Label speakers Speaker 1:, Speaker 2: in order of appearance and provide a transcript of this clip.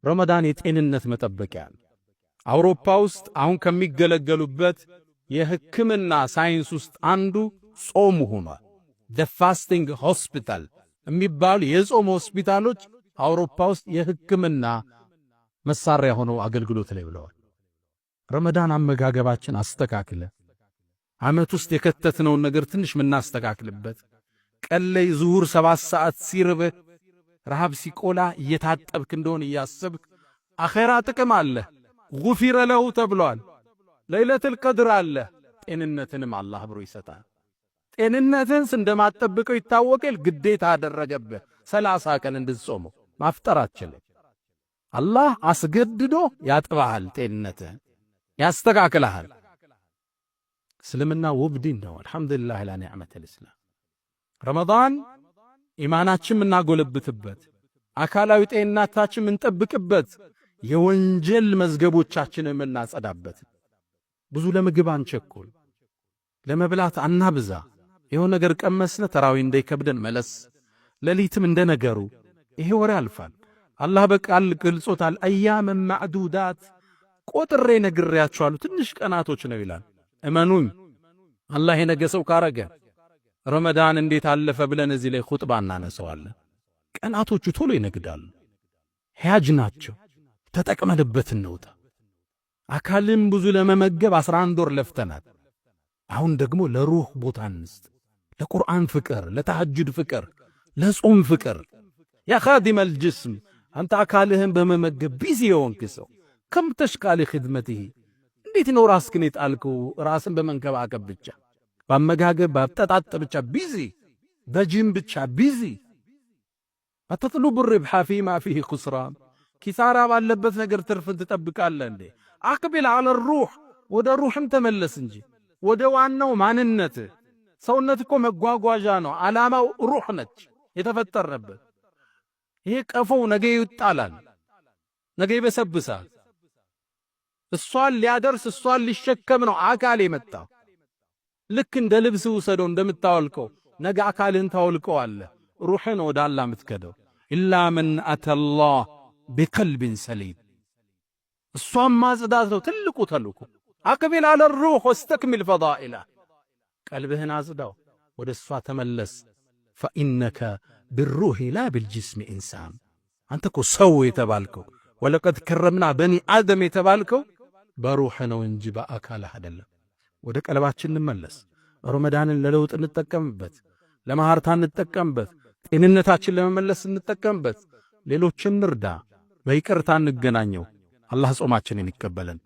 Speaker 1: ረመዳን የጤንነት መጠበቂያ ነው። አውሮፓ ውስጥ አሁን ከሚገለገሉበት የሕክምና ሳይንስ ውስጥ አንዱ ጾም ሆኗል። the fasting hospital የሚባሉ የጾም ሆስፒታሎች አውሮፓ ውስጥ የሕክምና መሳሪያ ሆነው አገልግሎት ላይ ብለዋል። ረመዳን አመጋገባችን አስተካክለ ዓመት ውስጥ የከተትነውን ነገር ትንሽ ምናስተካክልበት፣ ቀን ላይ ዙሁር 7 ሰዓት ሲርብህ ረሃብ ሲቆላ እየታጠብክ እንደሆነ እያሰብክ አኼራ ጥቅም አለ። ጉፊረ ለሁ ተብሏል። ለይለቱል ቀድር አለ። ጤንነትንም አላህ ብሮ ይሰጣል። ጤንነትን እንደማትጠብቀው ይታወቃል። ግዴታ አደረገብህ 30 ቀን እንድትጾመው ማፍጠራችን አላህ አስገድዶ ያጥባሃል። ጤንነትህን ያስተካክልሃል። እስልምና ውብ ዲን ነው። አልሐምዱሊላህ ላ ኒዕመተል ኢስላም። ረመዳን ኢማናችን ምናጎለብትበት፣ አካላዊ ጤንነታችን ምንጠብቅበት፣ የወንጀል መዝገቦቻችንን ምናጸዳበት። ብዙ ለምግብ አንቸኩል፣ ለመብላት አናብዛ። የሆነ ነገር ቀመስነ ተራዊ እንዳይከብደን መለስ፣ ሌሊትም እንደነገሩ ይሄ ወሬ ያልፋል። አላህ በቃል ገልጾታል። አያመን ማዕዱዳት ቆጥሬ ነግሬያችኋለሁ፣ ትንሽ ቀናቶች ነው ይላል። እመኑኝ አላህ የነገ ሰው ካረገ ረመዳን እንዴት አለፈ ብለን እዚህ ላይ ኹጥባ እናነሳዋለን። ቀናቶቹ ቶሎ ይነግዳሉ። ሕያጅ ናቸው። ተጠቅመንበት እንውጣ። አካልን ብዙ ለመመገብ 11 ወር ለፍተናል። አሁን ደግሞ ለሩህ ቦታ እንስጥ። ለቁርአን ፍቅር፣ ለተሐጁድ ፍቅር፣ ለጾም ፍቅር። ያ ኻዲመል ጅስም አንተ አካልህን በመመገብ ቢዚ የሆንክ ሰው ከም ተሽቃሊ ኺድመትህ እንዴት ነው ራስህን የጣልከው? ራስን በመንከባከብ ብቻ፣ በአመጋገብ በአጠጣጥ ብቻ ቢዚ፣ በጂም ብቻ ቢዚ። አተጥሉቡ ርብሐ ፊማ ፊህ ኹስራን፣ ኪሳራ ባለበት ነገር ትርፍን ትጠብቃለህ እንዴ? አቅቢል አለ ሩህ፣ ወደ ሩህም ተመለስ እንጂ ወደ ዋናው ማንነት። ሰውነት እኮ መጓጓዣ ነው። ዓላማው ሩህ ነች የተፈጠረበት። ይሄ ቀፎው ነገ ይጣላል፣ ነገ ይበሰብሳል። እሷን ሊያደርስ እሷን ሊሸከም ነው አካል የመጣው። ልክ እንደ ልብስ ውሰደው እንደምታወልቀው ነገ አካልን ታወልቀዋለህ። ሩህን ወደ አላህ የምትከደው ኢላ መን አተላህ ቢቀልብን ሰሊም። እሷን ማጽዳት ነው ትልቁ ተልእኮ። አቅቢል አለ ሩህ ወስተክሚል ፈዳኢላ። ቀልብህን አጽዳው፣ ወደ እሷ ተመለስ። ፈኢነከ ብሩህ ላ ብልጅስም ኢንሳን። አንተ እኮ ሰው የተባልከው ወለቀድ ከረምና በኒ አደም የተባልከው በሩህ ነው እንጂ በአካልህ አይደለም። ወደ ቀልባችን እንመለስ። ረመዳንን ለለውጥ እንጠቀምበት፣ ለማህርታ እንጠቀምበት፣ ጤንነታችን ለመመለስ እንጠቀምበት። ሌሎችን እንርዳ፣ በይቅርታ እንገናኘው። አላህ ጾማችንን ይቀበለን።